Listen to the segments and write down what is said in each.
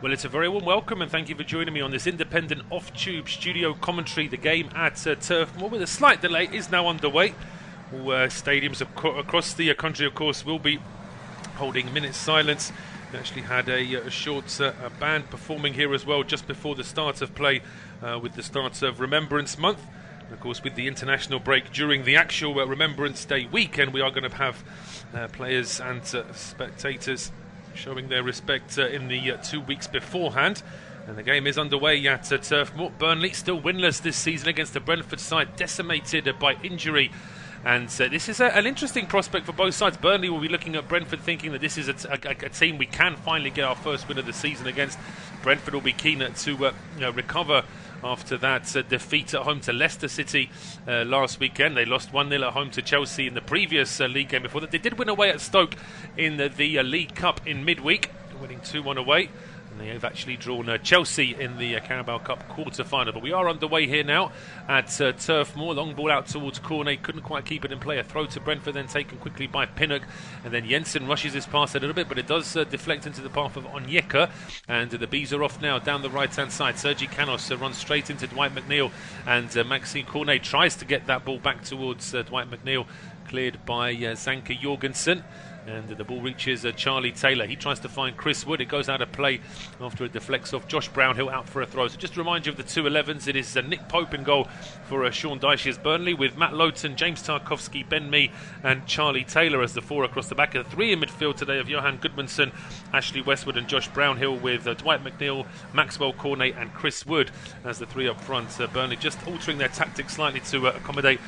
Well, it's a very warm welcome and thank you for joining me on this independent off-tube studio commentary. The game at Turf Moor, with a slight delay, is now underway. All stadiums across the country, of course, will be holding a minute's silence. We actually had a short band performing here as well just before the start of play, with the start of Remembrance Month. And of course, with the international break during the actual Remembrance Day weekend, we are going to have players and spectators showing their respect in the 2 weeks beforehand. And the game is underway at Turf Moor. Burnley still winless this season against the Brentford side, decimated by injury. And this is an interesting prospect for both sides. Burnley will be looking at Brentford thinking that this is a team we can finally get our first win of the season against. Brentford will be keen to recover after that defeat at home to Leicester City last weekend. They lost 1-0 at home to Chelsea in the previous league game before that. They did win away at Stoke in the League Cup in midweek, winning 2-1 away. And they have actually drawn Chelsea in the Carabao Cup quarter-final. But we are underway here now at Turf Moor. Long ball out towards Cornet, couldn't quite keep it in play. A throw to Brentford, then taken quickly by Pinnock. And then Jensen rushes his pass a little bit, but it does deflect into the path of Onyeka. And the Bees are off now down the right-hand side. Sergi Canos runs straight into Dwight McNeil. And Maxwel Cornet tries to get that ball back towards Dwight McNeil. Cleared by Zanka Jorgensen. And the ball reaches Charlie Taylor. He tries to find Chris Wood. It goes out of play after it deflects off Josh Brownhill out for a throw. So just to remind you of the 2-11s, it is Nick Pope in goal for Sean Dyche's Burnley, with Matt Lowton, James Tarkowski, Ben Mee and Charlie Taylor as the four across the back. The three in midfield today of Johan Goodmanson, Ashley Westwood and Josh Brownhill, with Dwight McNeil, Maxwel Cornet and Chris Wood as the three up front. Burnley just altering their tactics slightly to accommodate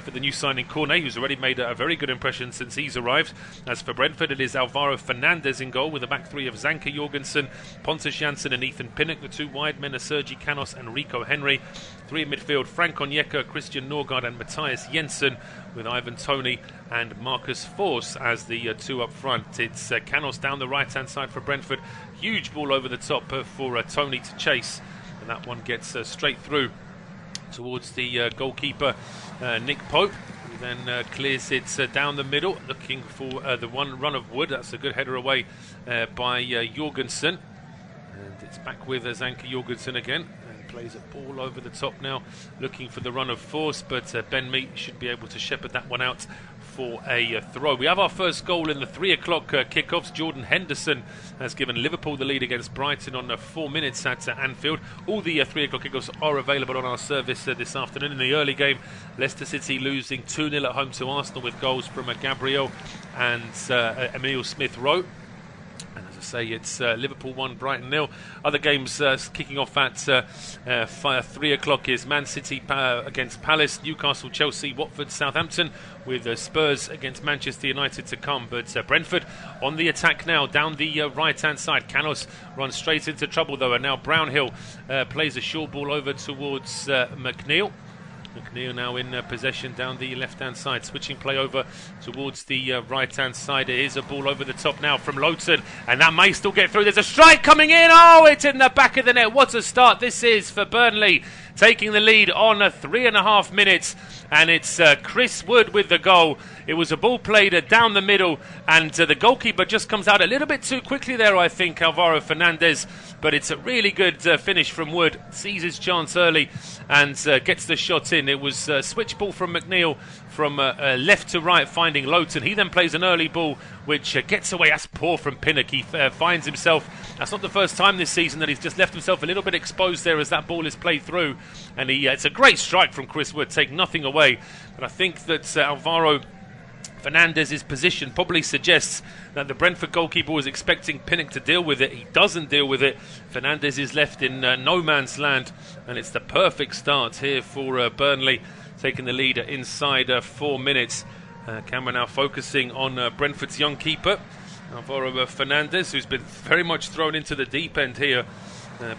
for the new signing Cornet, who's already made a very good impression since he's arrived. As for Brentford, it is Alvaro Fernandez in goal, with a back three of Zanka Jorgensen, Pontus Jansson and Ethan Pinnock. The two wide men are Sergi Canos and Rico Henry. Three in midfield, Frank Onyeka, Christian Norgard and Matthias Jensen, with Ivan Toney and Marcus Forss as the two up front. It's Canos down the right hand side for Brentford. Huge ball over the top for Toney to chase, and that one gets straight through towards the goalkeeper Nick Pope, who then clears it down the middle, looking for the one run of Wood. That's a good header away by Jorgensen, and it's back with Zanka Jorgensen again, and plays a ball over the top now, looking for the run of Force, but Ben Mee should be able to shepherd that one out for a throw. We have our first goal in the 3 o'clock kickoffs. Jordan Henderson has given Liverpool the lead against Brighton on 4 minutes at Anfield. All the 3 o'clock kickoffs are available on our service this afternoon. In the early game, Leicester City losing 2-0 at home to Arsenal, with goals from Gabriel and Emile Smith-Rowe. And as I say, it's Liverpool 1, Brighton 0. Other games kicking off at 3 o'clock is Man City against Palace, Newcastle, Chelsea, Watford, Southampton, with Spurs against Manchester United to come. But Brentford on the attack now down the right-hand side. Canos runs straight into trouble though, and now Brownhill plays a short ball over towards McNeil. McNeil now in possession down the left-hand side, switching play over towards the right-hand side. Here's a ball over the top now from Lowton, and that may still get through. There's a strike coming in. Oh, it's in the back of the net. What a start this is for Burnley, taking the lead on 3.5 minutes. And it's Chris Wood with the goal. It was a ball played down the middle, and the goalkeeper just comes out a little bit too quickly there, I think, Alvaro Fernandez. But it's a really good finish from Wood. Sees his chance early and gets the shot in. It was a switch ball from McNeil from left to right, finding Lowton. He then plays an early ball which gets away. That's poor from Pinnock. He finds himself, that's not the first time this season that he's just left himself a little bit exposed there as that ball is played through. And it's a great strike from Chris Wood, take nothing away. But I think that Alvaro Fernandez's position probably suggests that the Brentford goalkeeper was expecting Pinnock to deal with it. He doesn't deal with it. Fernandez is left in no man's land, and it's the perfect start here for Burnley, taking the lead inside 4 minutes. Camera now focusing on Brentford's young keeper, Alvaro Fernandez, who's been very much thrown into the deep end here.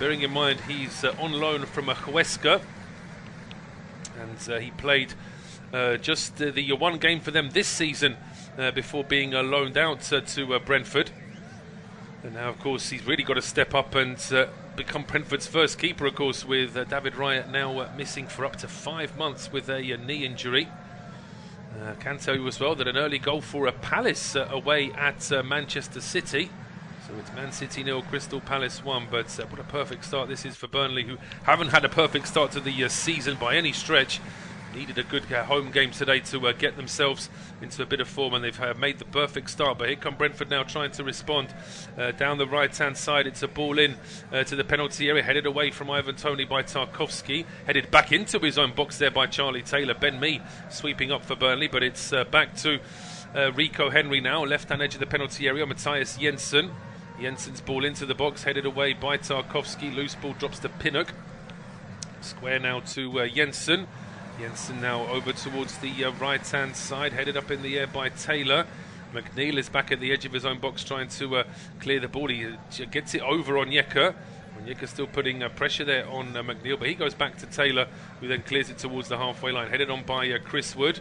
Bearing in mind he's on loan from Huesca, and he played just the one game for them this season before being loaned out to Brentford. And now, of course, he's really got to step up and become Brentford's first keeper, of course, with David Raya now missing for up to 5 months with a knee injury. Can tell you as well that an early goal for Palace away at Manchester City. So it's Man City 0, Crystal Palace 1. But what a perfect start this is for Burnley, who haven't had a perfect start to the season by any stretch. Needed a good home game today to get themselves into a bit of form, and they've made the perfect start. But here come Brentford now trying to respond. Down the right-hand side, it's a ball in to the penalty area, headed away from Ivan Toney by Tarkowski, headed back into his own box there by Charlie Taylor. Ben Mee sweeping up for Burnley, but it's back to Rico Henry now, left-hand edge of the penalty area. Matthias Jensen. Jensen's ball into the box, headed away by Tarkowski. Loose ball drops to Pinnock. Square now to Jensen. Jensen now over towards the right-hand side, headed up in the air by Taylor. McNeil is back at the edge of his own box trying to clear the ball. He gets it over on Onyeka. Onyeka still putting pressure there on McNeil, but he goes back to Taylor, who then clears it towards the halfway line, headed on by Chris Wood.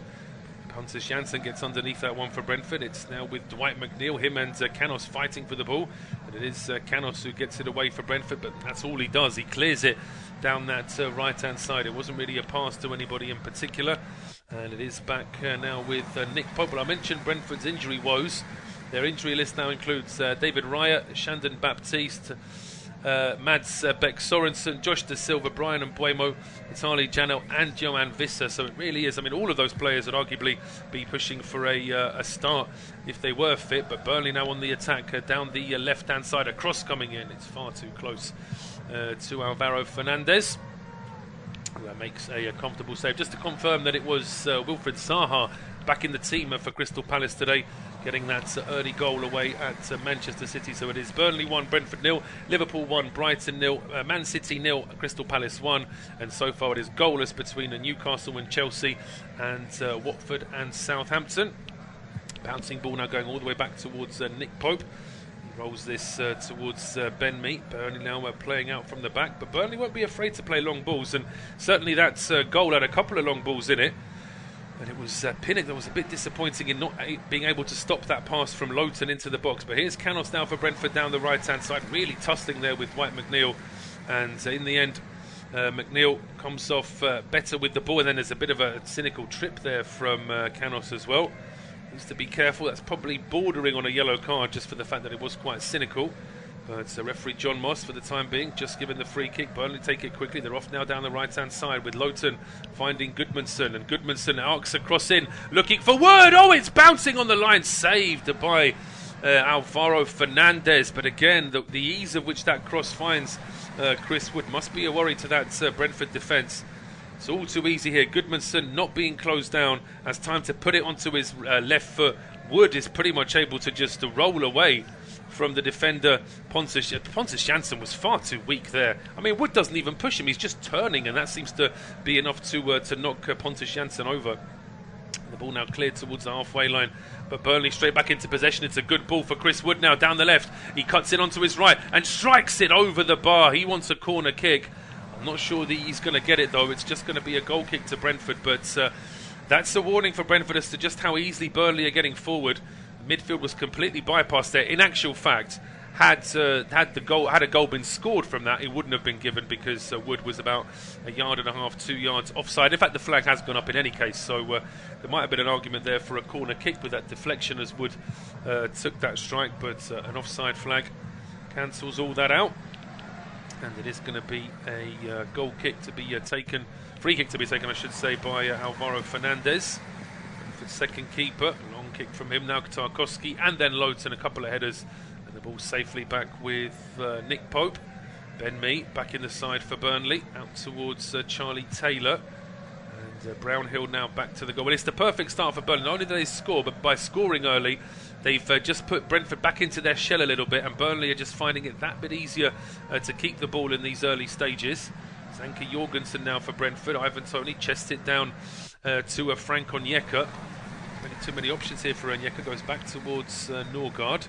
Pontus Jansson gets underneath that one for Brentford. It's now with Dwight McNeil, him and Canos fighting for the ball. And it is Canos who gets it away for Brentford, but that's all he does. He clears it down that right-hand side. It wasn't really a pass to anybody in particular. And it is back now with Nick Pope. Well, I mentioned Brentford's injury woes. Their injury list now includes David Raya, Shandon Baptiste, Mads Beck Sorensen, Josh Da Silva, Brian Mbuemo, Itali Janel and Johan Visser. So it really is, I mean, all of those players would arguably be pushing for a start if they were fit. But Burnley now on the attack down the left-hand side, a cross coming in. It's far too close to Alvaro Fernandez, who makes a comfortable save. Just to confirm that it was Wilfried Zaha back in the team for Crystal Palace today, getting that early goal away at Manchester City. So it is Burnley 1, Brentford 0, Liverpool 1, Brighton 0, Man City 0, Crystal Palace 1, and so far it is goalless between Newcastle and Chelsea and Watford and Southampton. Bouncing ball now going all the way back towards Nick Pope. He rolls this towards Ben Mee. Burnley now playing out from the back, but Burnley won't be afraid to play long balls, and certainly that goal had a couple of long balls in it. And it was Pinnock that was a bit disappointing in not being able to stop that pass from Lowton into the box. But here's Canos now for Brentford down the right-hand side, really tussling there with Dwight McNeil. And in the end, McNeil comes off better with the ball. And then there's a bit of a cynical trip there from Canos as well. Needs to be careful. That's probably bordering on a yellow card just for the fact that it was quite cynical. But referee John Moss, for the time being, just given the free kick. Burnley take it quickly. They're off now down the right-hand side with Lowton finding Goodmanson. And Goodmanson arcs across in, looking for Wood. Oh, it's bouncing on the line. Saved by Alvaro Fernandez. But again, the ease of which that cross finds Chris Wood must be a worry to that Brentford defence. It's all too easy here. Goodmanson not being closed down. Has time to put it onto his left foot. Wood is pretty much able to just roll away from the defender. Pontus Jansson was far too weak there. I mean, Wood doesn't even push him. He's just turning, and that seems to be enough to knock Pontus Jansson over. The ball now cleared towards the halfway line, but Burnley straight back into possession. It's a good ball for Chris Wood now down the left. He cuts it onto his right and strikes it over the bar. He wants a corner kick. I'm not sure that he's going to get it, though. It's just going to be a goal kick to Brentford, but that's a warning for Brentford as to just how easily Burnley are getting forward. Midfield was completely bypassed there. In actual fact, had a goal been scored from that, it wouldn't have been given, because Wood was about 1.5 yards, 2 yards offside. In fact, the flag has gone up in any case, so there might have been an argument there for a corner kick with that deflection as Wood took that strike, but an offside flag cancels all that out. And it is going to be a goal kick to be taken, free kick to be taken, I should say, by Alvaro Fernandez. For second keeper, long kick from him now, Tarkowski, and then Lowton, a couple of headers, and the ball safely back with Nick Pope. Ben Mee back in the side for Burnley, out towards Charlie Taylor. And Brownhill now back to the goal. Well, it's the perfect start for Burnley. Not only do they score, but by scoring early, they've just put Brentford back into their shell a little bit, and Burnley are just finding it that bit easier to keep the ball in these early stages. Zanka Jorgensen now for Brentford. Ivan Toney chests it down to Frank Onyeka. Too many options here for Onyeka. Goes back towards Norgard.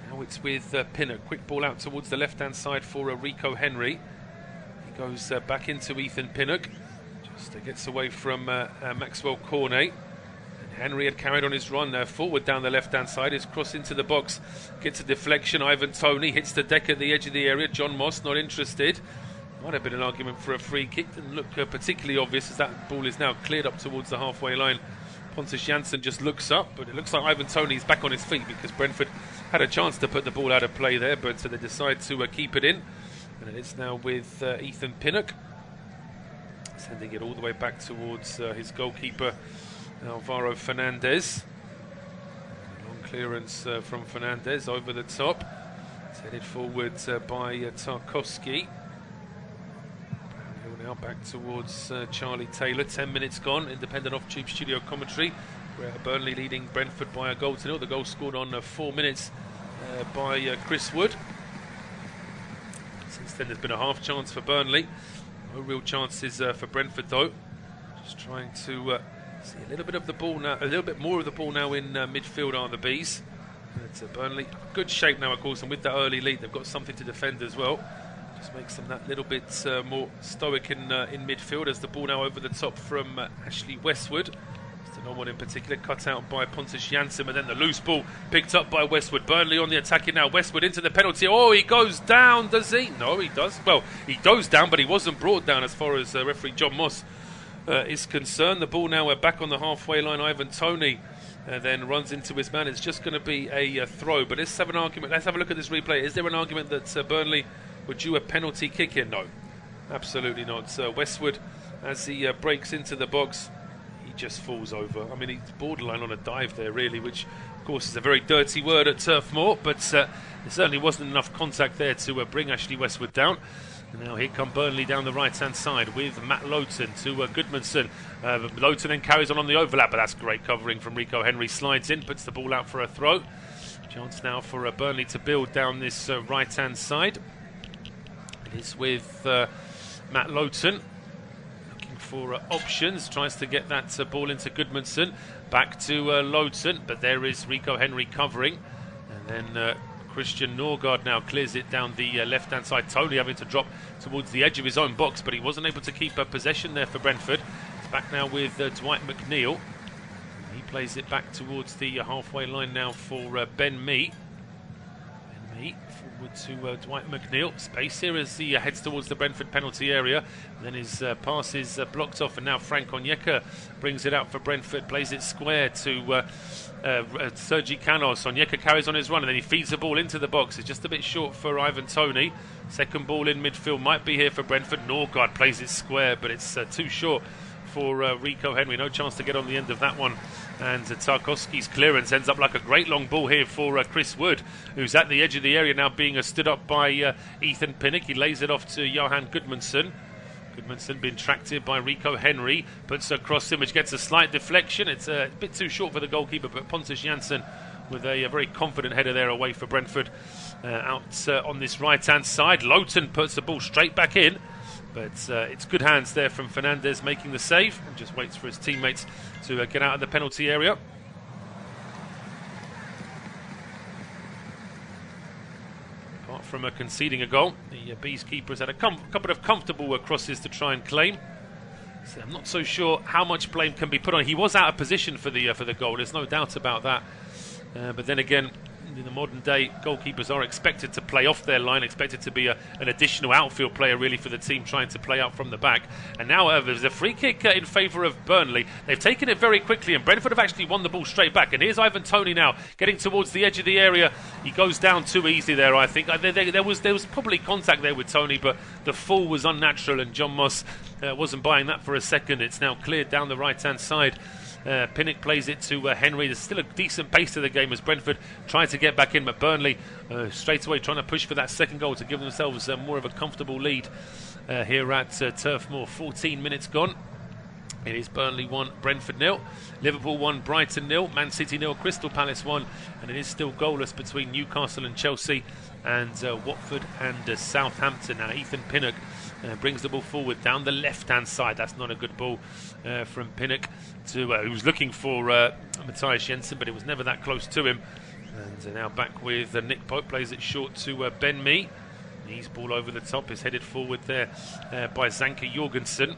Now it's with Pinnock. Quick ball out towards the left-hand side for Rico Henry. He goes back into Ethan Pinnock. Just gets away from Maxwel Cornet. Henry had carried on his run forward down the left-hand side. His cross into the box gets a deflection. Ivan Toney hits the deck at the edge of the area. John Moss not interested. Might have been an argument for a free kick. Didn't look particularly obvious, as that ball is now cleared up towards the halfway line. Pontus Jansson just looks up, but it looks like Ivan Toney's back on his feet because Brentford had a chance to put the ball out of play there, but they decide to keep it in. And it's now with Ethan Pinnock, sending it all the way back towards his goalkeeper, Alvaro Fernandez. Long clearance from Fernandez over the top. It's headed forward by Tarkowski. Now back towards Charlie Taylor. 10 minutes gone. Independent off-tube studio commentary. Where Burnley leading Brentford by a goal to nil. The goal scored on 4 minutes by Chris Wood. Since then there's been a half chance for Burnley. No real chances for Brentford though. Just trying to see a little bit of the ball now, a little bit more of the ball now in midfield are the Bees. It's Burnley. Good shape now of course, and with the early lead they've got something to defend as well. Just makes them that little bit more stoic in midfield as the ball now over the top from Ashley Westwood. Just no one in particular, cut out by Pontus Jansson, and then the loose ball picked up by Westwood. Burnley on the attacking now. Westwood into the penalty. Oh, he goes down, does he? No, he does. Well, he goes down, but he wasn't brought down as far as referee John Moss is concerned. The ball now back on the halfway line. Ivan Toney then runs into his man. It's just going to be a throw, but let's have an argument. Let's have a look at this replay. Is there an argument that Burnley would due a penalty kick in? No, absolutely not. Westwood, as he breaks into the box, he just falls over. I mean, he's borderline on a dive there, really, which, of course, is a very dirty word at Turf Moor, but there certainly wasn't enough contact there to bring Ashley Westwood down. And now here come Burnley down the right-hand side with Matt Lowton to Goodmanson. Lowton then carries on the overlap, but that's great covering from Rico Henry. Slides in, puts the ball out for a throw. Chance now for Burnley to build down this right-hand side. It is with Matt Lowton looking for options, tries to get that ball into Goodmanson, back to Lowton, but there is Rico Henry covering, and then Christian Norgard now clears it down the left-hand side. Toney having to drop towards the edge of his own box, but he wasn't able to keep possession there for Brentford. It's back now with Dwight McNeil. He plays it back towards the halfway line now for Ben Mee. Forward to Dwight McNeil. Space here as he heads towards the Brentford penalty area. And then his pass is blocked off, and now Frank Onyeka brings it out for Brentford, plays it square to Sergi Canos. Onyeka carries on his run, and then he feeds the ball into the box. It's just a bit short for Ivan Toney. Second ball in midfield might be here for Brentford. Norgard plays it square, but it's too short for Rico Henry. No chance to get on the end of that one. And Tarkowski's clearance ends up like a great long ball here for Chris Wood, who's at the edge of the area now, being stood up by Ethan Pinnock. He lays it off to Johan Goodmanson. Goodmanson being tracked here by Rico Henry, puts a cross image, gets a slight deflection. It's a bit too short for the goalkeeper, but Pontus Jansson with a very confident header there away for Brentford. Out on this right-hand side, Lowton puts the ball straight back in. But it's good hands there from Fernandez making the save, and just waits for his teammates to get out of the penalty area. Apart from conceding a goal, the Bees keeper has had a couple of comfortable crosses to try and claim. So I'm not so sure how much blame can be put on. He was out of position for the goal, there's no doubt about that. But then again, in the modern day, goalkeepers are expected to play off their line, expected to be an additional outfield player really for the team trying to play out from the back. And now there's a free kick in favour of Burnley. They've taken it very quickly, and Brentford have actually won the ball straight back. And here's Ivan Toney now getting towards the edge of the area. He goes down too easy there, I think. There was probably contact there with Toney, but the fall was unnatural, and John Moss wasn't buying that for a second. It's now cleared down the right-hand side. Pinnock plays it to Henry. There's still a decent pace to the game as Brentford try to get back in, but Burnley straight away trying to push for that second goal to give themselves more of a comfortable lead here at Turf Moor. 14 minutes gone. It is Burnley 1, Brentford 0. Liverpool 1, Brighton 0. Man City 0, Crystal Palace 1. And it is still goalless between Newcastle and Chelsea, and Watford and Southampton. Now Ethan Pinnock brings the ball forward down the left-hand side. That's not a good ball from Pinnock to who was looking for Matthias Jensen, but it was never that close to him. And now back with Nick Pope, plays it short to Ben Mee. His ball over the top is headed forward there by Zanka Jorgensen.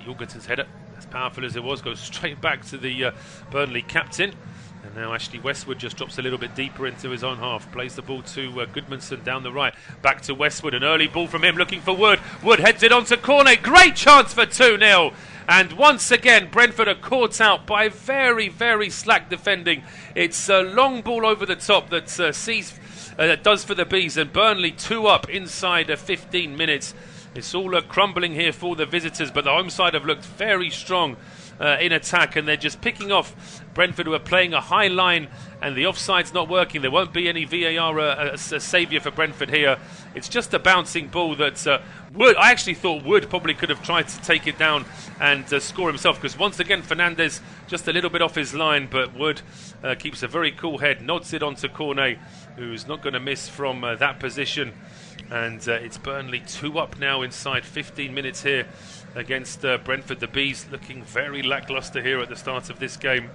Jorgensen's header, as powerful as it was, goes straight back to the Burnley captain. And now Ashley Westwood just drops a little bit deeper into his own half. Plays the ball to Goodmanson down the right. Back to Westwood. An early ball from him looking for Wood. Wood heads it on to Cornet. Great chance for 2-0. And once again, Brentford are caught out by very, very slack defending. It's a long ball over the top that does for the Bees, and Burnley 2 up inside 15 minutes. It's all crumbling here for the visitors, but the home side have looked very strong in attack, and they're just picking off Brentford, who are playing a high line, and the offside's not working. There won't be any VAR a saviour for Brentford here. It's just a bouncing ball that I actually thought Wood probably could have tried to take it down and score himself, because once again Fernandes just a little bit off his line, but Wood keeps a very cool head, nods it onto Cornet, who's not going to miss from that position. And it's Burnley 2 up now inside 15 minutes here against Brentford. The Bees looking very lacklustre here at the start of this game.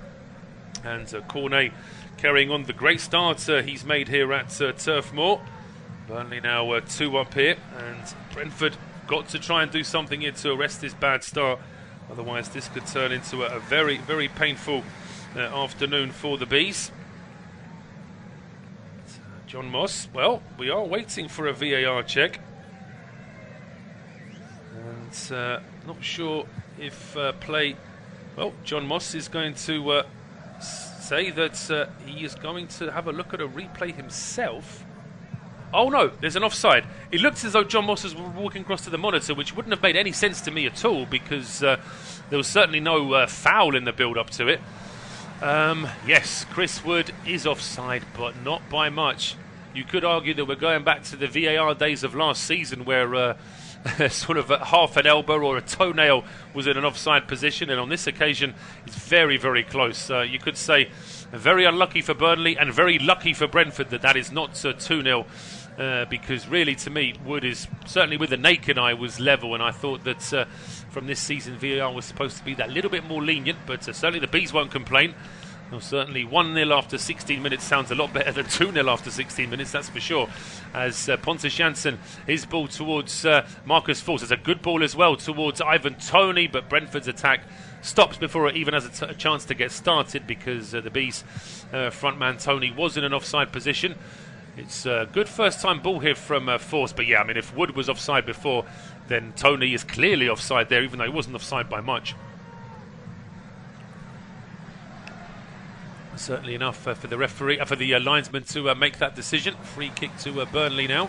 And Cornet carrying on the great start he's made here at Turf Moor. Burnley now 2 up here, and Brentford got to try and do something here to arrest this bad start. Otherwise this could turn into a very, very painful afternoon for the Bees. John Moss, well, we are waiting for a VAR check. And not sure if play... Well, John Moss is going to say that he is going to have a look at a replay himself. Oh no, there's an offside. It looks as though John Moss was walking across to the monitor, which wouldn't have made any sense to me at all, because there was certainly no foul in the build-up to it. Yes, Chris Wood is offside, but not by much. You could argue that we're going back to the VAR days of last season, where sort of half an elbow or a toenail was in an offside position, and on this occasion it's very, very close. You could say very unlucky for Burnley and very lucky for Brentford that is not 2-0, because really, to me, Wood is certainly, with the naked eye, was level, and I thought that from this season VAR was supposed to be that little bit more lenient, but certainly the Bees won't complain. Well, certainly 1-0 after 16 minutes sounds a lot better than 2-0 after 16 minutes, that's for sure. As Pontus Jansson, his ball towards Marcus Forss. It's a good ball as well towards Ivan Toney, but Brentford's attack stops before it even has a chance to get started, because the Bees frontman Toney was in an offside position. It's a good first-time ball here from Forss, but yeah, I mean, if Wood was offside before, then Toney is clearly offside there, even though he wasn't offside by much. Certainly enough for the referee, for the linesman to make that decision. Free kick to Burnley now.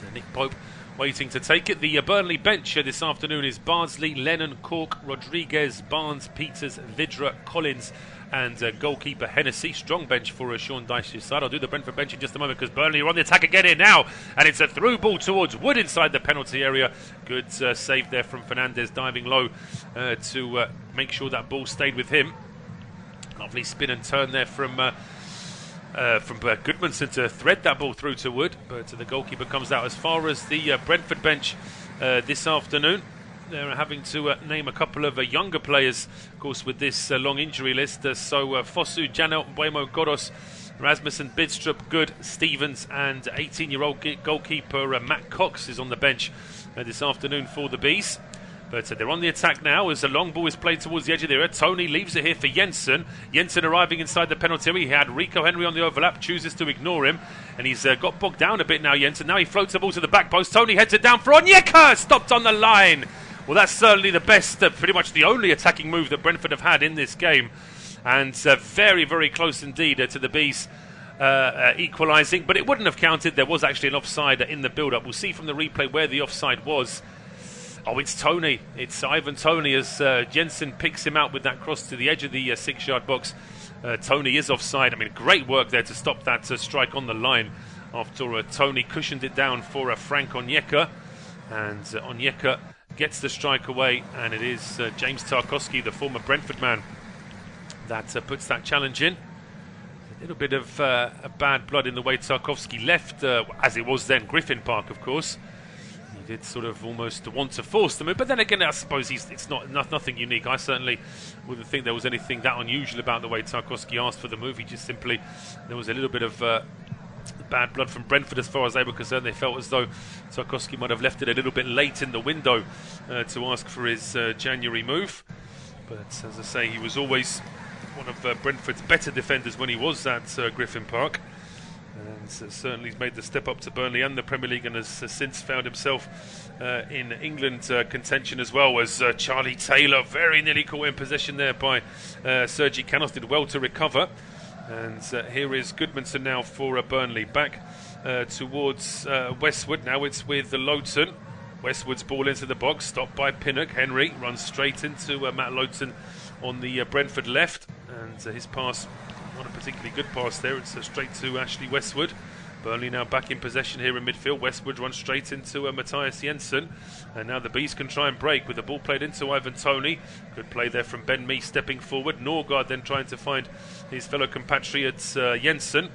And Nick Pope waiting to take it. The Burnley bench this afternoon is Bardsley, Lennon, Cork, Rodriguez, Barnes, Peters, Vidra, Collins, and goalkeeper Hennessy. Strong bench for Sean Dyche's side. I'll do the Brentford bench in just a moment, because Burnley are on the attack again here now, and it's a through ball towards Wood inside the penalty area. Good save there from Fernandes, diving low to make sure that ball stayed with him. Lovely spin and turn there from Goodmanson to thread that ball through to Wood, but the goalkeeper comes out. As far as the Brentford bench this afternoon, they're having to name a couple of younger players, of course, with this long injury list. So Fosu, Janelt, Buemo, Godos, Rasmussen, Bidstrup, Good, Stevens, and 18-year-old goalkeeper Matt Cox is on the bench this afternoon for the Bees. But they're on the attack now as a long ball is played towards the edge of the area. Toney leaves it here for Jensen. Jensen arriving inside the penalty area. He had Rico Henry on the overlap, chooses to ignore him. And he's got bogged down a bit now, Jensen. Now he floats the ball to the back post. Toney heads it down for Onyeka! Stopped on the line. Well, that's certainly the best, pretty much the only attacking move that Brentford have had in this game. And very, very close indeed to the Bees equalising. But it wouldn't have counted. There was actually an offside in the build-up. We'll see from the replay where the offside was. Oh, it's Toney. It's Ivan Toney as Jensen picks him out with that cross to the edge of the 6-yard box. Toney is offside. I mean, great work there to stop that strike on the line after Toney cushioned it down for Frank Onyeka. And Onyeka gets the strike away, and it is James Tarkowski, the former Brentford man, that puts that challenge in. A little bit of a bad blood in the way Tarkowski left, as it was then Griffin Park, of course. He did sort of almost want to force the move, but then again, I suppose it's nothing unique. I certainly wouldn't think there was anything that unusual about the way Tarkowski asked for the move. He just simply, there was a little bit of bad blood from Brentford as far as they were concerned. They felt as though Tarkowski might have left it a little bit late in the window to ask for his January move. But as I say, he was always one of Brentford's better defenders when he was at Griffin Park. certainly he's made the step up to Burnley and the Premier League, and has since found himself in England contention as well as Charlie Taylor very nearly caught in possession there by Sergi Canos, did well to recover. And here is Goodmanson now for Burnley, back towards Westwood. Now it's with Lowton. Westwood's ball into the box, stopped by Pinnock. Henry runs straight into Matt Lowton on the Brentford left, and his pass, not a particularly good pass there, it's straight to Ashley Westwood. Burnley now back in possession here in midfield. Westwood runs straight into Matthias Jensen, and now the Bees can try and break with the ball played into Ivan Toney. Good play there from Ben Mee stepping forward. Norgard then trying to find his fellow compatriot Jensen.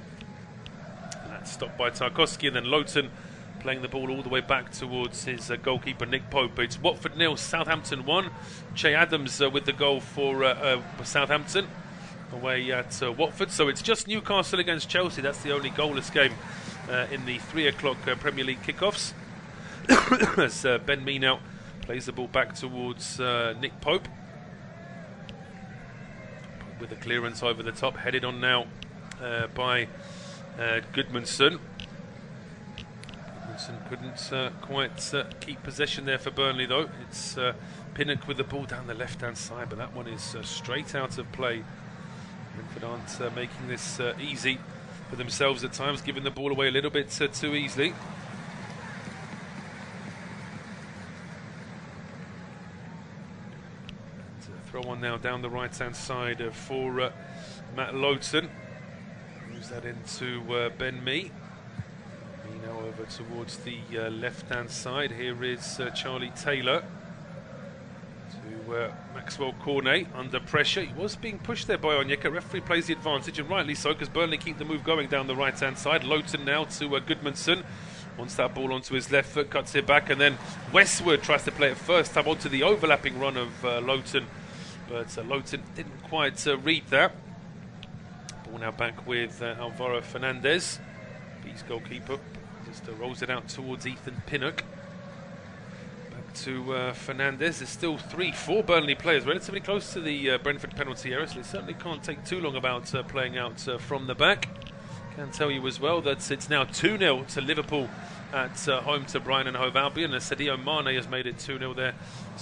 That's stopped by Tarkowski, and then Lowton playing the ball all the way back towards his goalkeeper Nick Pope. It's Watford 0, Southampton 1. Che Adams with the goal for Southampton away at Watford. So it's just Newcastle against Chelsea. That's the only goalless game in the 3 o'clock Premier League kickoffs. As Ben Mee now plays the ball back towards Nick Pope. With a clearance over the top, headed on now by Goodmanson. Couldn't quite keep possession there for Burnley though. It's Pinnock with the ball down the left-hand side, but that one is straight out of play. Brentford aren't making this easy for themselves at times, giving the ball away a little bit too easily. And, throw on now down the right-hand side for Matt Lowton. Moves that into Ben Mee. Now over towards the left-hand side. Here is Charlie Taylor to Maxwel Cornet under pressure. He was being pushed there by Onyeka. Referee plays the advantage, and rightly so, because Burnley keep the move going down the right-hand side. Lowton now to Goodmanson. Wants that ball onto his left foot, cuts it back, and then Westwood tries to play it first time onto the overlapping run of Lowton, but Lowton didn't quite read that. Ball now back with Alvaro Fernandez, Bees goalkeeper. Just rolls it out towards Ethan Pinnock. Back to Fernandez. There's still 3-4 Burnley players relatively close to the Brentford penalty area, so it certainly can't take too long about playing out from the back. Can tell you as well that it's now 2-0 to Liverpool at home to Brighton and Hove Albion. Sadio Mane has made it 2-0 there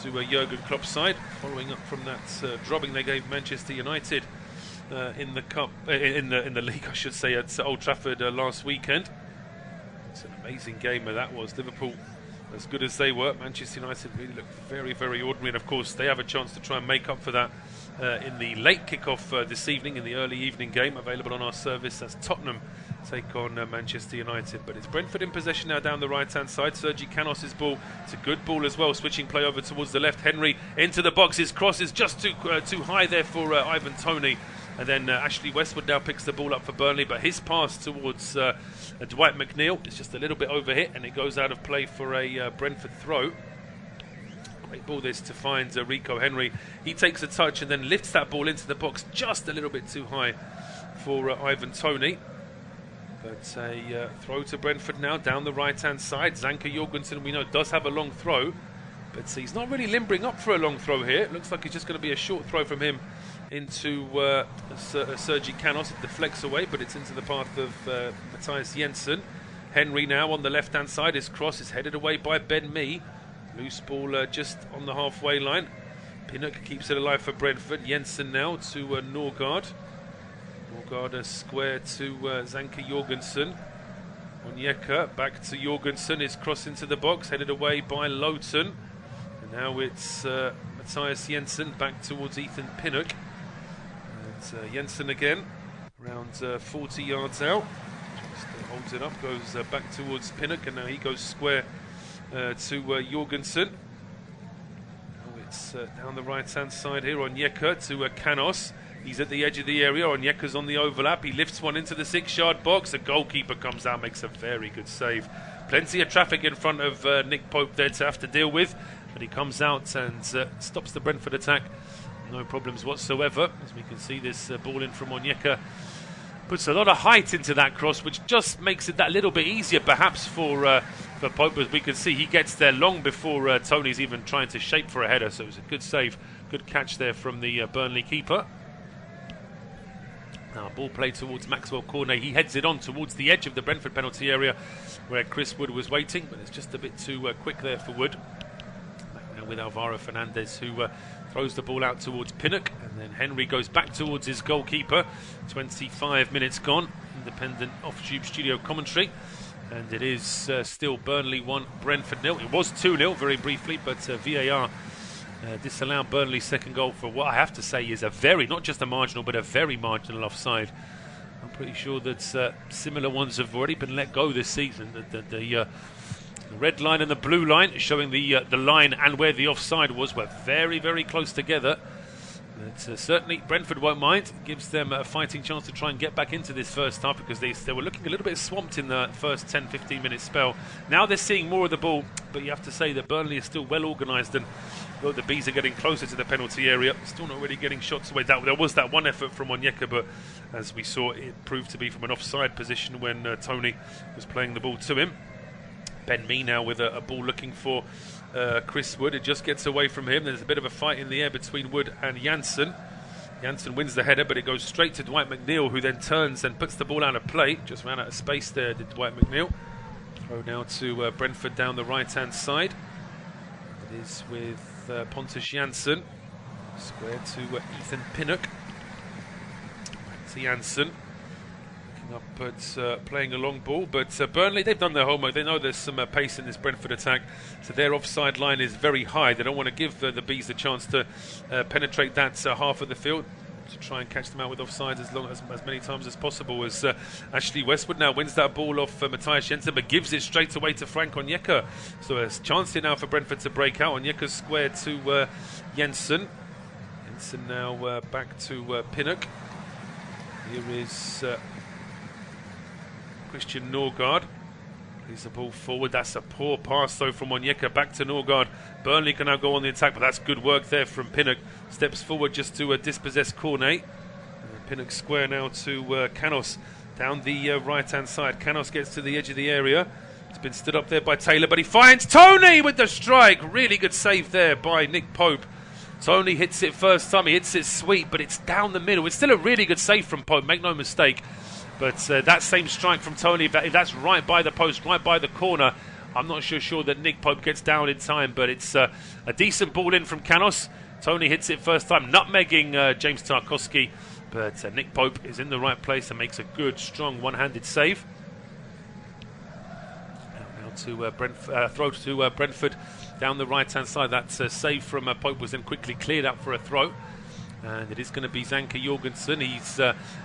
to Jurgen Klopp's side, following up from that drubbing they gave Manchester United in the cup, in the league, I should say, at Old Trafford last weekend. It's an amazing game where that was. Liverpool as good as they were. Manchester United really looked very, very ordinary, and of course they have a chance to try and make up for that in the late kick-off this evening, in the early evening game available on our service. That's Tottenham take on Manchester United. But it's Brentford in possession now down the right-hand side. Sergi Canos' ball. It's a good ball as well. Switching play over towards the left. Henry into the box. His cross is just too high there for Ivan Toney. And then Ashley Westwood now picks the ball up for Burnley, but his pass towards Dwight McNeil is just a little bit overhit, and it goes out of play for a Brentford throw. Great ball this to find Rico Henry. He takes a touch and then lifts that ball into the box just a little bit too high for Ivan Toney. But a throw to Brentford now down the right-hand side. Zanka Jorgensen, we know, does have a long throw, but he's not really limbering up for a long throw here. It looks like it's just going to be a short throw from him into Sergi Canos. It deflects away, but it's into the path of Matthias Jensen. Henry now on the left-hand side. His cross is headed away by Ben Mee. Loose ball just on the halfway line. Pinnock keeps it alive for Brentford. Jensen now to Norgard. Norgard a square to Zanka Jorgensen. Onyeka back to Jorgensen. His cross into the box, headed away by Lowton. And now it's Matthias Jensen back towards Ethan Pinnock. And Jensen again, around 40 yards out. Just holds it up, goes back towards Pinnock, and now he goes square to Jorgensen. Now it's down the right-hand side here. Onyeka to Canos. He's at the edge of the area. Onyeka's on the overlap. He lifts one into the 6-yard box. The goalkeeper comes out, makes a very good save. Plenty of traffic in front of Nick Pope there to have to deal with, but he comes out and stops the Brentford attack. No problems whatsoever. As we can see, this ball in from Onyeka puts a lot of height into that cross, which just makes it that little bit easier perhaps for Pope. As we can see, he gets there long before Tony's even trying to shape for a header. So it was a good save, good catch there from the Burnley keeper. Now, ball played towards Maxwel Cornet. He heads it on towards the edge of the Brentford penalty area where Chris Wood was waiting, but it's just a bit too quick there for Wood. Back now with Alvaro Fernandez, who throws the ball out towards Pinnock, and then Henry goes back towards his goalkeeper. 25 minutes gone. Independent off-tube studio commentary. And it is still Burnley 1, Brentford 0. It was 2-0 very briefly, but VAR disallowed Burnley's second goal for what I have to say is a very, not just a marginal, but a very marginal offside. I'm pretty sure that similar ones have already been let go this season. The red line and the blue line showing the line and where the offside was were very, very close together. But certainly Brentford won't mind. It gives them a fighting chance to try and get back into this first half, because they were looking a little bit swamped in the first 10-15 minute spell. Now they're seeing more of the ball, but you have to say that Burnley is still well organised, and though the Bees are getting closer to the penalty area, still not really getting shots away. There was that one effort from Onyeka, but as we saw, it proved to be from an offside position when Tony was playing the ball to him. Ben Mee now with a ball looking for Chris Wood. It just gets away from him. There's a bit of a fight in the air between Wood and Janssen. Janssen wins the header, but it goes straight to Dwight McNeil, who then turns and puts the ball out of play. Just ran out of space there, did Dwight McNeil. Throw now to Brentford down the right-hand side. It is with Pontus Janssen. Square to Ethan Pinnock. Back to Janssen. Up at playing a long ball, but Burnley, they've done their homework. They know there's some pace in this Brentford attack, so their offside line is very high. They don't want to give the Bees the chance to penetrate that half of the field, to try and catch them out with offsides as many times as possible. As Ashley Westwood now wins that ball off Matthias Jensen, but gives it straight away to Frank Onyeka. So a chance here now for Brentford to break out. Onyeka square to Jensen. Jensen now back to Pinnock. Here is Christian Norgard. Plays the ball forward. That's a poor pass though from Onyeka back to Norgard. Burnley can now go on the attack, but that's good work there from Pinnock. Steps forward just to dispossess Cornet. Pinnock square now to Canos down the right hand side. Canos gets to the edge of the area. It's been stood up there by Taylor, but he finds Tony with the strike. Really good save there by Nick Pope. Tony hits it first time. He hits it sweet, but it's down the middle. It's still a really good save from Pope, make no mistake. But that same strike from Tony, if that's right by the post, right by the corner, I'm not sure that Nick Pope gets down in time, but it's a decent ball in from Canos. Tony hits it first time, nutmegging James Tarkowski, but Nick Pope is in the right place and makes a good, strong, one-handed save. Now to throw to Brentford down the right-hand side. That save from Pope was then quickly cleared out for a throw. And it is going to be Zanka Jorgensen. He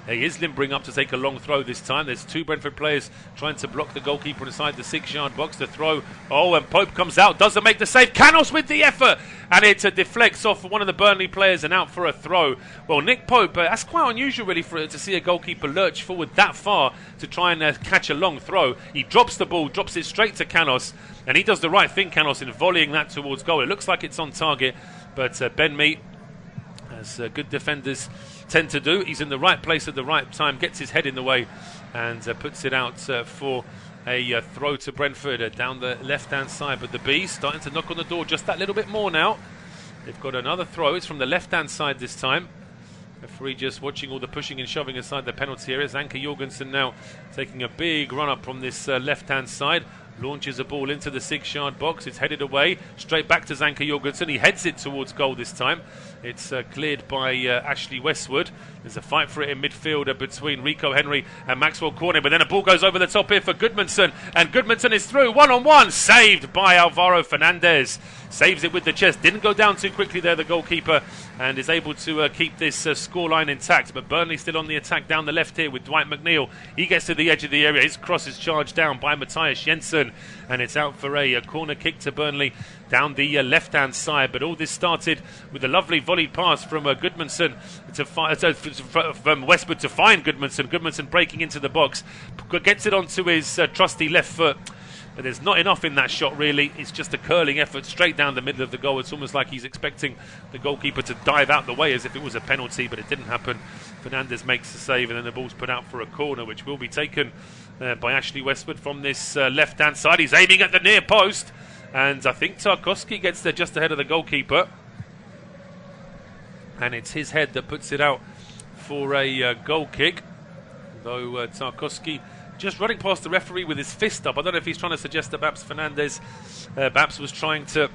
is limbering up to take a long throw this time. There's two Brentford players trying to block the goalkeeper inside the 6-yard box. The throw, and Pope comes out, doesn't make the save. Canos with the effort, and it deflects off one of the Burnley players and out for a throw. Well, Nick Pope, that's quite unusual really to see a goalkeeper lurch forward that far to try and catch a long throw. He drops the ball, drops it straight to Canos, and he does the right thing, Canos, in volleying that towards goal. It looks like it's on target, but Ben Mee, as good defenders tend to do, he's in the right place at the right time, gets his head in the way and puts it out for a throw to Brentford down the left-hand side. But the Bees starting to knock on the door just that little bit more now. They've got another throw. It's from the left-hand side this time. Referee just watching all the pushing and shoving inside the penalty area. Zanka Jorgensen now taking a big run-up from this left-hand side. Launches a ball into the 6-yard box. It's headed away, straight back to Zanka Jorgensen. He heads it towards goal this time. It's cleared by Ashley Westwood. There's a fight for it in midfield between Rico Henry and Maxwel Cornet, but then a ball goes over the top here for Goodmanson, and Goodmanson is through, one-on-one, saved by Alvaro Fernandez. Saves it with the chest, didn't go down too quickly there, the goalkeeper, and is able to keep this scoreline intact. But Burnley still on the attack down the left here with Dwight McNeil. He gets to the edge of the area, his cross is charged down by Matthias Jensen, and it's out for a corner kick to Burnley down the left-hand side. But all this started with a lovely volleyed pass from Goodmanson from Westwood to find Goodmanson. Goodmanson breaking into the box, gets it onto his trusty left foot. But there's not enough in that shot really. It's just a curling effort straight down the middle of the goal. It's almost like he's expecting the goalkeeper to dive out the way as if it was a penalty, but it didn't happen. Fernandez makes the save, and then the ball's put out for a corner, which will be taken by Ashley Westwood from this left-hand side. He's aiming at the near post, and I think Tarkowski gets there just ahead of the goalkeeper. And it's his head that puts it out for a goal kick. Though Tarkowski just running past the referee with his fist up. I don't know if he's trying to suggest that perhaps Baps was trying to,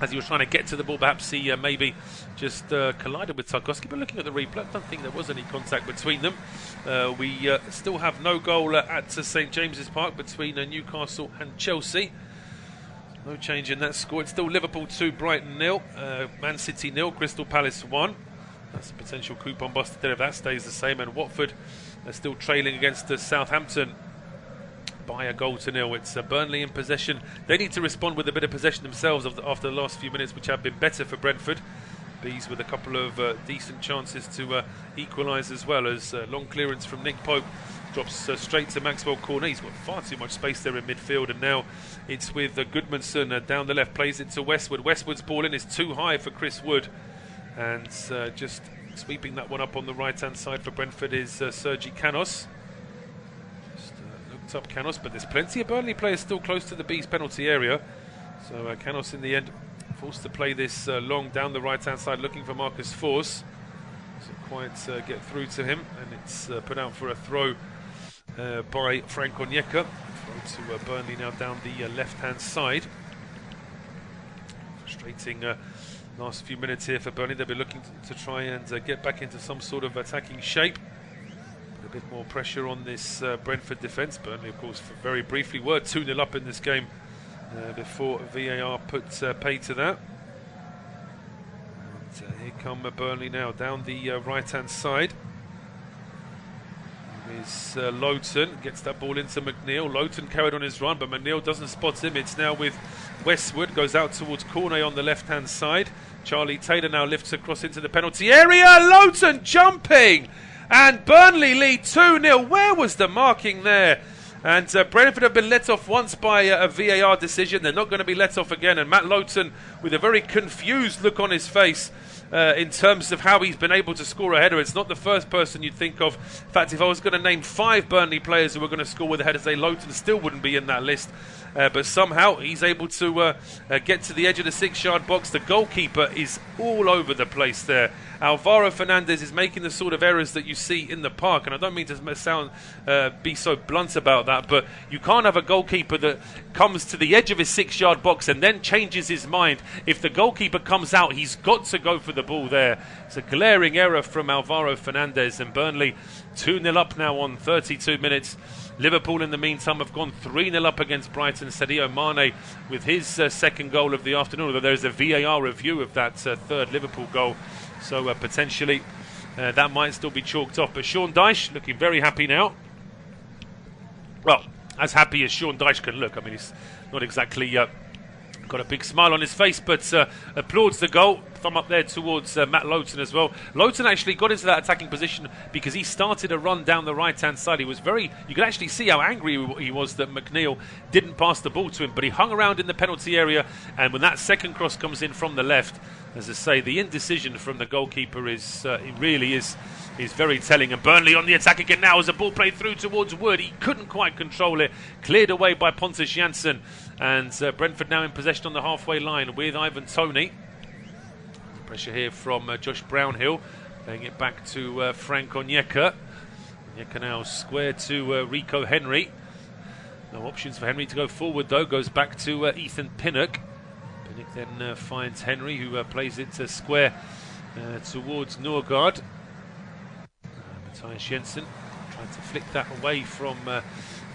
as he was trying to get to the ball, perhaps he maybe just collided with Tarkowski. But looking at the replay, I don't think there was any contact between them. We still have no goal at St James's Park between Newcastle and Chelsea. No change in that score. It's still Liverpool 2, Brighton 0, Man City 0, Crystal Palace 1. That's a potential coupon buster there if that stays the same. And Watford are still trailing against Southampton by a goal to 0. It's Burnley in possession. They need to respond with a bit of possession themselves after the last few minutes, which have been better for Brentford. Bees with a couple of decent chances to equalise as well, as long clearance from Nick Pope drops straight to Maxwel Cornet. He's got far too much space there in midfield, and now it's with Goodmanson down the left, plays it to Westwood. Westwood's ball in is too high for Chris Wood, and just sweeping that one up on the right hand side for Brentford is Sergi Canos. Just looked up Canos, but there's plenty of Burnley players still close to the Bees penalty area, so Canos in the end forced to play this long down the right hand side, looking for Marcus Forss. Doesn't quite get through to him, and it's put out for a throw by Frank Onyeka. Throw to Burnley now down the left hand side. Frustrating last few minutes here for Burnley. They'll be looking to try and get back into some sort of attacking shape. Put a bit more pressure on this Brentford defence. Burnley, of course, very briefly were 2-0 up in this game before VAR put pay to that. And here come Burnley now down the right hand side. Is Lowton, gets that ball into McNeil. Lowton carried on his run, but McNeil doesn't spot him. It's now with Westwood, goes out towards Cornet on the left hand side. Charlie Taylor now lifts across into the penalty area. Lowton jumping, and Burnley lead 2-0. Where was the marking there? And Brentford have been let off once by a VAR decision. They're not going to be let off again. And Matt Lowton with a very confused look on his face in terms of how he's been able to score a header. It's not the first person you'd think of. In fact, if I was going to name 5 Burnley players who were going to score with a header, say Lowton still wouldn't be in that list. But somehow he's able to get to the edge of the 6-yard box. The goalkeeper is all over the place there. Alvaro Fernandez is making the sort of errors that you see in the park, and I don't mean to be so blunt about that, but you can't have a goalkeeper that comes to the edge of his 6-yard box and then changes his mind. If the goalkeeper comes out, he's got to go for the ball there. It's a glaring error from Alvaro Fernandez, and Burnley 2-0 up now on 32 minutes. Liverpool, in the meantime, have gone 3-0 up against Brighton. Sadio Mane with his second goal of the afternoon, although there's a VAR review of that third Liverpool goal. So potentially that might still be chalked off. But Sean Dyche looking very happy now. Well, as happy as Sean Dyche can look. I mean, he's not exactly got a big smile on his face, but applauds the goal. Thumb up there towards Matt Lowton as well. Lowton actually got into that attacking position because he started a run down the right-hand side. He was you could actually see how angry he was that McNeil didn't pass the ball to him, but he hung around in the penalty area, and when that second cross comes in from the left, as I say, the indecision from the goalkeeper is it really is very telling. And Burnley on the attack again now as the ball played through towards Wood. He couldn't quite control it. Cleared away by Pontus Jansson. And Brentford now in possession on the halfway line with Ivan Toney. Pressure here from Josh Brownhill. Playing it back to Frank Onyeka. Onyeka now square to Rico Henry. No options for Henry to go forward though. Goes back to Ethan Pinnock. Pinnock then finds Henry, who plays it square towards Norgard. Matthias Jensen trying to flick that away from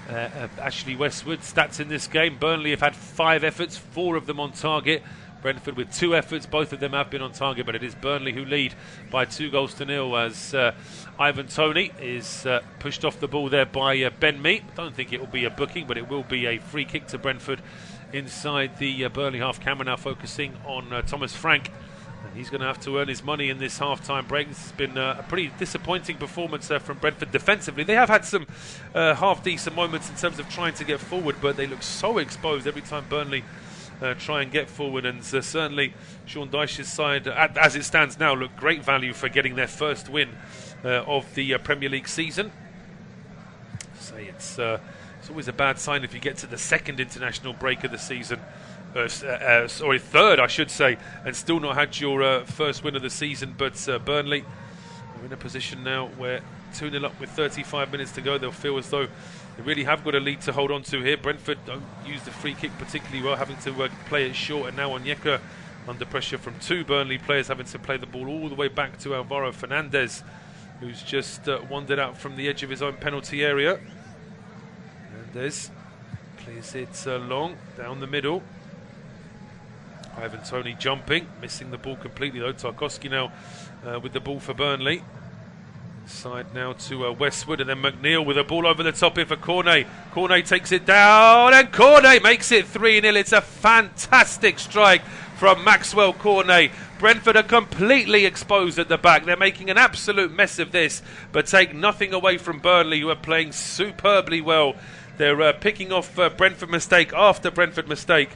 Ashley Westwood. Stats in this game: Burnley have had 5 efforts, 4 of them on target. Brentford with 2 efforts, both of them have been on target, but it is Burnley who lead by 2-0 as Ivan Toney is pushed off the ball there by Ben Mee. Don't think it will be a booking, but it will be a free kick to Brentford inside the Burnley half. Camera now focusing on Thomas Frank. And he's going to have to earn his money in this half-time break. This has been a pretty disappointing performance from Brentford defensively. They have had some half-decent moments in terms of trying to get forward, but they look so exposed every time Burnley try and get forward. And certainly Sean Dyche's side, as it stands now, look great value for getting their first win of the Premier League season. It's always a bad sign if you get to the second international break of the season, sorry, third I should say, and still not had your first win of the season. But Burnley They're in a position now where 2-0 up with 35 minutes to go. They'll feel as though they really have got a lead to hold on to here. Brentford don't use the free kick particularly well, having to play it short, and now Onyeka under pressure from two Burnley players, having to play the ball all the way back to Alvaro Fernandez, who's just wandered out from the edge of his own penalty area. Fernandez clears it long down the middle. Ivan Toney jumping, missing the ball completely though. Tarkowski now with the ball for Burnley. Side now to Westwood, and then McNeil with a ball over the top here for Cornet. Cornet takes it down, and Cornet makes it 3-0. It's a fantastic strike from Maxwel Cornet. Brentford are completely exposed at the back. They're making an absolute mess of this, but take nothing away from Burnley, who are playing superbly well. They're picking off Brentford mistake after Brentford mistake,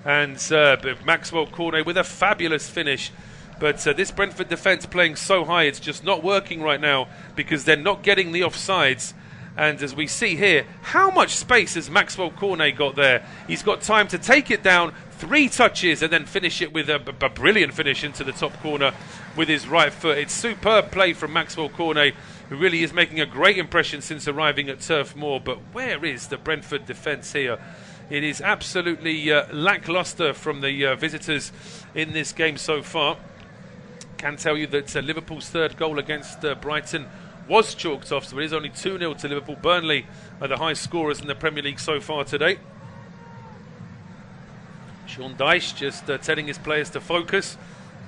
and Maxwel Cornet with a fabulous finish. But this Brentford defence playing so high, it's just not working right now because they're not getting the offsides. And as we see here, how much space has Maxwel Cornet got there? He's got time to take it down, 3 touches, and then finish it with a brilliant finish into the top corner with his right foot. It's superb play from Maxwel Cornet, who really is making a great impression since arriving at Turf Moor. But where is the Brentford defence here? It is absolutely lacklustre from the visitors in this game so far. Can tell you that Liverpool's third goal against Brighton was chalked off, so it is only 2-0 to Liverpool. Burnley are the highest scorers in the Premier League so far today. Sean Dyche just telling his players to focus.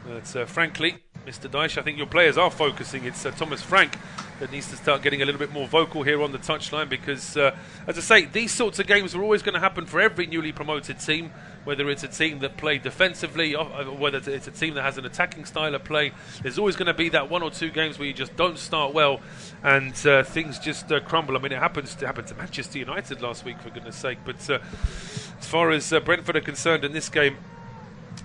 But frankly, Mr. Dyche, I think your players are focusing. It's Thomas Frank that needs to start getting a little bit more vocal here on the touchline, because, as I say, these sorts of games are always going to happen for every newly promoted team, whether it's a team that play defensively or whether it's a team that has an attacking style of play. There's always going to be that 1 or 2 games where you just don't start well and things just crumble. I mean, it happened to Manchester United last week, for goodness sake. But as far as Brentford are concerned in this game,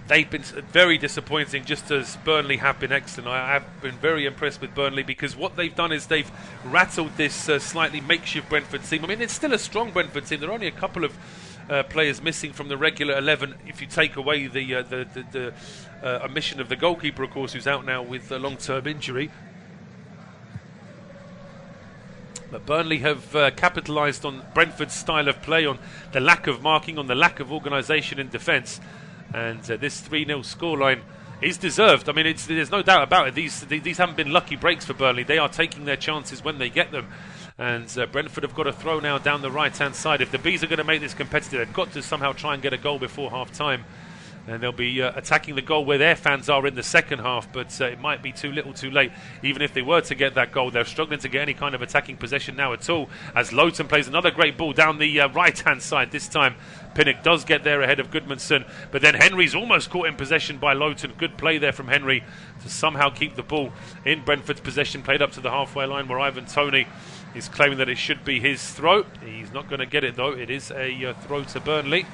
they've been very disappointing, just as Burnley have been excellent. I have been very impressed with Burnley, because what they've done is they've rattled this slightly makeshift Brentford team. I mean, it's still a strong Brentford team. There are only a couple of players missing from the regular 11, if you take away the omission of the goalkeeper, of course, who's out now with a long-term injury. But Burnley have capitalised on Brentford's style of play, on the lack of marking, on the lack of organisation in defence. And this 3-0 scoreline is deserved. I mean, there's no doubt about it. These haven't been lucky breaks for Burnley. They are taking their chances when they get them. And Brentford have got a throw now down the right-hand side. If the Bees are going to make this competitive, they've got to somehow try and get a goal before half-time. And they'll be attacking the goal where their fans are in the second half, but it might be too little too late. Even if they were to get that goal, they're struggling to get any kind of attacking possession now at all, as Lowton plays another great ball down the right-hand side. This time Pinnock does get there ahead of Goodmanson, but then Henry's almost caught in possession by Lowton. Good play there from Henry to somehow keep the ball in Brentford's possession, played up to the halfway line where Ivan Toney is claiming that it should be his throw. He's not going to get it though. It is a throw to Burnley,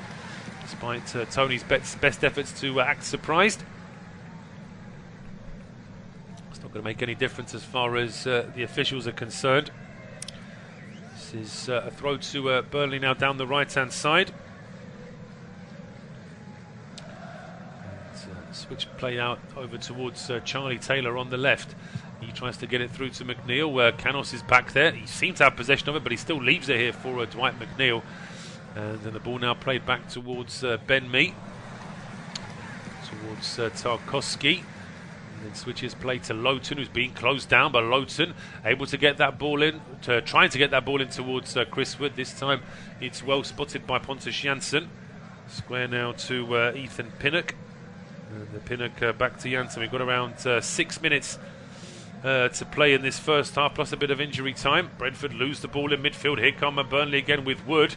despite Tony's best efforts to act surprised. It's not going to make any difference as far as the officials are concerned. This is a throw to Burnley now down the right-hand side. And, switch play out over towards Charlie Taylor on the left. He tries to get it through to McNeil. Canos is back there. He seems to have possession of it, but he still leaves it here for Dwight McNeil. And then the ball now played back towards Ben Mee, towards Tarkowski, and then switches play to Lowton, who's being closed down by Lowton, able to get that ball in, trying to get that ball in towards Chris Wood. This time it's well spotted by Pontus Jansson. Square now to Ethan Pinnock, and the Pinnock back to Jansson. We've got around 6 minutes to play in this first half, plus a bit of injury time. Brentford lose the ball in midfield. Here come Burnley again with Wood.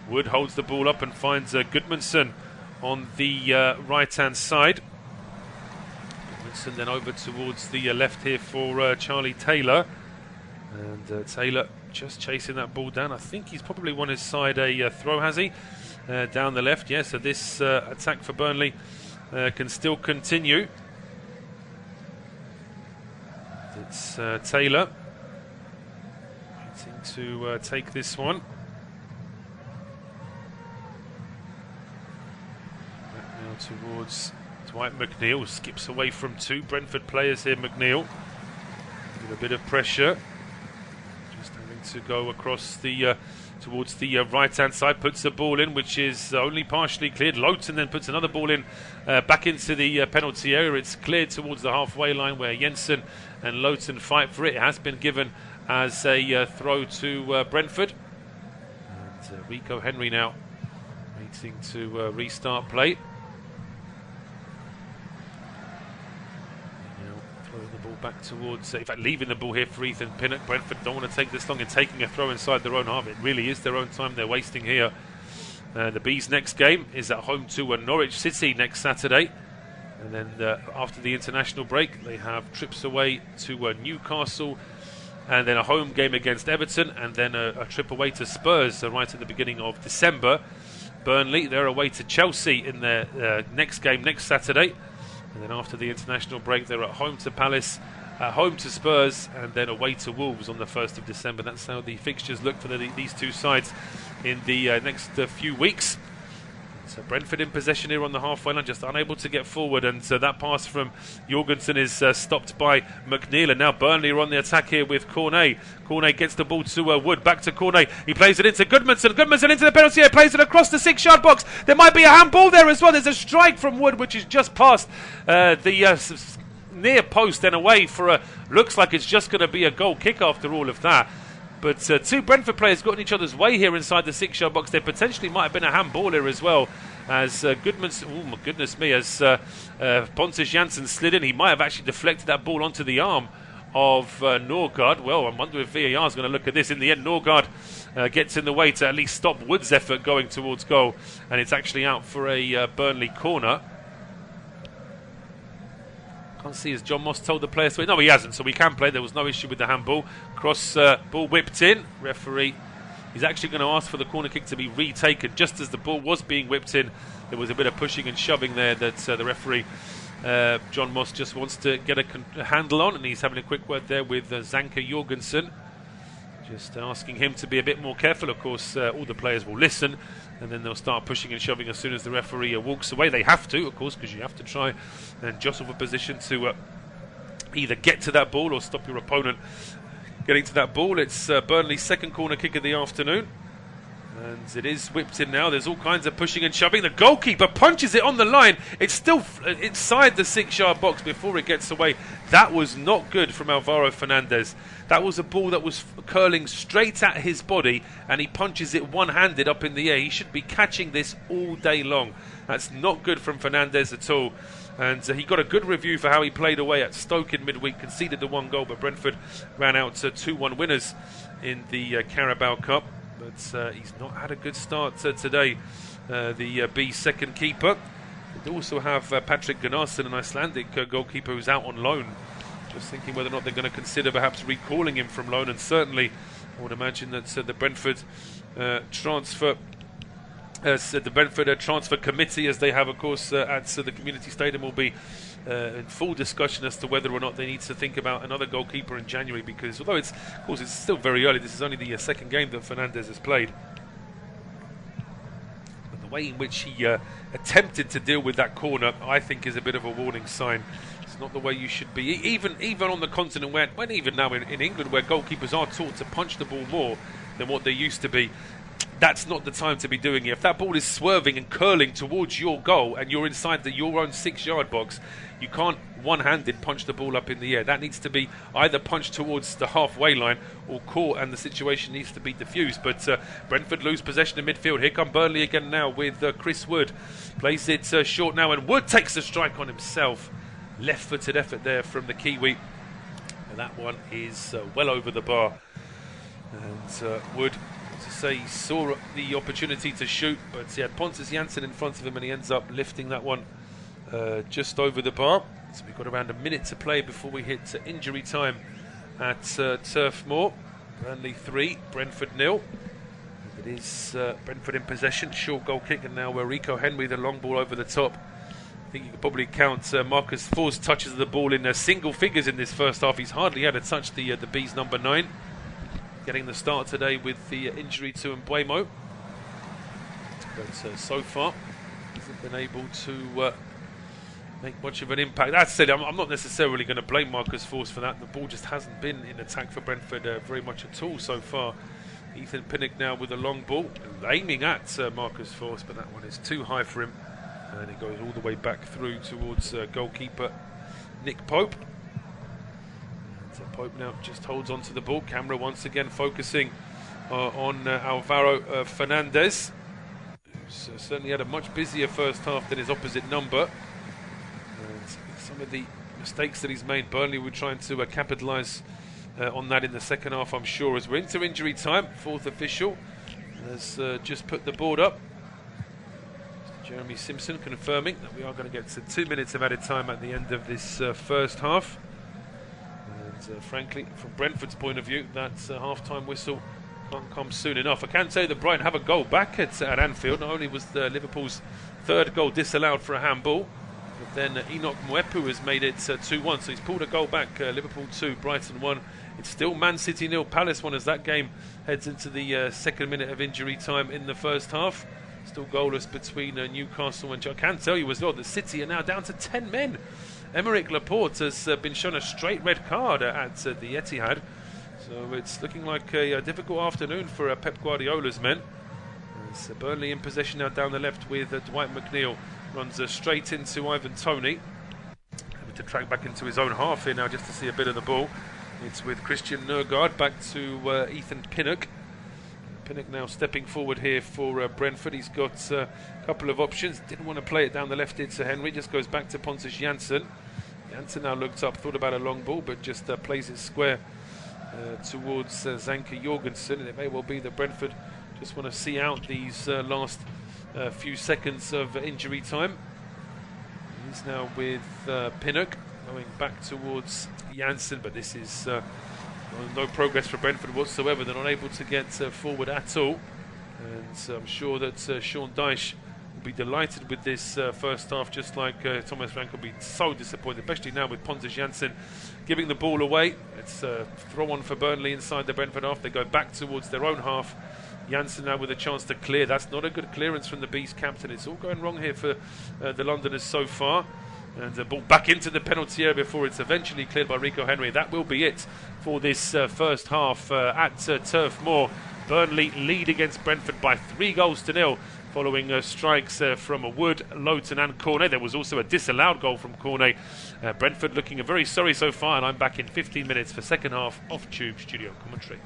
Wood holds the ball up and finds Goodmanson on the right-hand side. Goodmanson then over towards the left here for Charlie Taylor. And Taylor just chasing that ball down. I think he's probably won his side a throw, has he? Down the left, yes. So this attack for Burnley can still continue. It's Taylor waiting to take this one. Towards Dwight McNeil, skips away from 2 Brentford players here. McNeil with a bit of pressure. Just having to go across the towards the right-hand side, puts the ball in, which is only partially cleared. Lowton then puts another ball in back into the penalty area. It's cleared towards the halfway line where Jensen and Lowton fight for it. It has been given as a throw to Brentford. And Rico Henry now waiting to restart play. Throwing the ball back towards, in fact, leaving the ball here for Ethan Pinnock. Brentford don't want to take this long in taking a throw inside their own half. It really is their own time they're wasting here. The Bees' next game is at home to Norwich City next Saturday. And then after the international break, they have trips away to Newcastle, and then a home game against Everton, and then a trip away to Spurs right at the beginning of December. Burnley, they're away to Chelsea in their next game next Saturday. And then after the international break, they're at home to Palace, at home to Spurs, and then away to Wolves on the 1st of December. That's how the fixtures look for these two sides in the next few weeks. So Brentford in possession here on the halfway line, just unable to get forward, and that pass from Jorgensen is stopped by McNeil, and now Burnley are on the attack here with Cornet. Cornet gets the ball to Wood, back to Cornet, he plays it into Goodmanson into the penalty area, plays it across the 6-yard box. There might be a handball there as well. There's a strike from Wood which is just past the near post and away for a, looks like it's just going to be a goal kick after all of that. But two Brentford players got in each other's way here inside the 6-yard box. There potentially might have been a handball here as well, as Goodmanson, oh my goodness me, as Pontus Jansson slid in. He might have actually deflected that ball onto the arm of Norgard. Well, I wonder if VAR is going to look at this. In the end, Norgard gets in the way to at least stop Wood's effort going towards goal, and it's actually out for a Burnley corner. Can't see as John Moss told the players to wait. No, he hasn't, so we can play. There was no issue with the handball. Cross ball whipped in. Referee is actually going to ask for the corner kick to be retaken. Just as the ball was being whipped in, there was a bit of pushing and shoving there that the referee, John Moss, just wants to get a handle on, and he's having a quick word there with Zanka Jorgensen. Just asking him to be a bit more careful. Of course, all the players will listen, and then they'll start pushing and shoving as soon as the referee walks away. They have to, of course, because you have to try and jostle for position to either get to that ball or stop your opponent getting to that ball. It's Burnley's second corner kick of the afternoon, and it is whipped in now. There's all kinds of pushing and shoving. The goalkeeper punches it on the line. It's still inside the 6-yard box before it gets away. That was not good from Alvaro Fernandez. That was a ball that was curling straight at his body, and he punches it one-handed up in the air. He should be catching this all day long. That's not good from Fernandez at all. And he got a good review for how he played away at Stoke in midweek, conceded the one goal, but Brentford ran out to 2-1 winners in the Carabao Cup. But he's not had a good start today, the Bees' second keeper. They also have Patrick Gunnarsson, an Icelandic goalkeeper who's out on loan. Just thinking whether or not they're going to consider perhaps recalling him from loan, and certainly I would imagine that the Brentford transfer committee, as they have, of course, at the community stadium, will be in full discussion as to whether or not they need to think about another goalkeeper in January, because although it's, of course, it's still very early, this is only the second game that Fernandez has played. But the way in which he attempted to deal with that corner, I think, is a bit of a warning sign. It's not the way you should be, even on the continent, when even now in England, where goalkeepers are taught to punch the ball more than what they used to be. That's not the time to be doing it. If that ball is swerving and curling towards your goal and you're inside your own 6-yard box, you can't one-handed punch the ball up in the air. That needs to be either punched towards the halfway line or caught, and the situation needs to be diffused. But Brentford lose possession in midfield. Here come Burnley again now with Chris Wood. Plays it short now, and Wood takes the strike on himself. Left-footed effort there from the Kiwi. And that one is well over the bar. And Wood, to say, he saw the opportunity to shoot, but he had Pontus Jansson in front of him, and he ends up lifting that one just over the bar. So we've got around a minute to play before we hit injury time at Turf Moor. Burnley 3, Brentford 0. It is Brentford in possession, short goal kick, and now Rico Henry, the long ball over the top. I think you could probably count Marcus Ford's touches of the ball in single figures in this first half. He's hardly had a touch, the Bees' number 9. Getting the start today with the injury to Mbuemo. But so far, hasn't been able to make much of an impact. That said, I'm not necessarily going to blame Marcus Forss for that. The ball just hasn't been in attack for Brentford very much at all so far. Ethan Pinnock now with a long ball, aiming at Marcus Forss, but that one is too high for him. And it goes all the way back through towards goalkeeper Nick Pope. And Pope now just holds on to the ball. Camera once again focusing on Alvaro Fernandez, who's certainly had a much busier first half than his opposite number. And some of the mistakes that he's made, Burnley were trying to capitalise on that in the second half, I'm sure, as we're into injury time. Fourth official has just put the board up. Jeremy Simpson confirming that we are going to get to 2 minutes of added time at the end of this first half. And frankly, from Brentford's point of view, that half-time whistle can't come soon enough. I can say that Brighton have a goal back at Anfield. Not only was Liverpool's third goal disallowed for a handball, but then Enoch Mwepu has made it 2-1. So he's pulled a goal back. Liverpool 2, Brighton 1. It's still Man City 0, Palace 1 as that game heads into the second minute of injury time in the first half. Still goalless between Newcastle and I can tell you as well that City are now down to 10 men. Emerick Laporte has been shown a straight red card at the Etihad. So it's looking like a difficult afternoon for Pep Guardiola's men. It's Burnley in possession now down the left with Dwight McNeil. Runs straight into Ivan Toney. Having to track back into his own half here now just to see a bit of the ball. It's with Christian Nørgaard back to Ethan Pinnock. Pinnock now stepping forward here for Brentford. He's got a couple of options. Didn't want to play it down the left. It's Henry. Just goes back to Pontus Jansson. Jansson now looked up, thought about a long ball, but just plays it square towards Zanka Jorgensen. And it may well be that Brentford just want to see out these last few seconds of injury time. He's now with Pinnock going back towards Jansson, but this is no progress for Brentford whatsoever. They're not able to get forward at all, and I'm sure that Sean Dyche will be delighted with this first half, just like Thomas Frank will be so disappointed, especially now with Pontus Jansson giving the ball away. It's a throw on for Burnley inside the Brentford half. They go back towards their own half. Jansson now with a chance to clear. That's not a good clearance from the Beast captain. It's all going wrong here for the Londoners so far. And the ball back into the penalty area before it's eventually cleared by Rico Henry. That will be it for this first half at Turf Moor. Burnley lead against Brentford by 3-0 following strikes from Wood, Lowton and Cornet. There was also a disallowed goal from Cornet. Brentford looking very sorry so far, and I'm back in 15 minutes for second half off Tube Studio Commentary.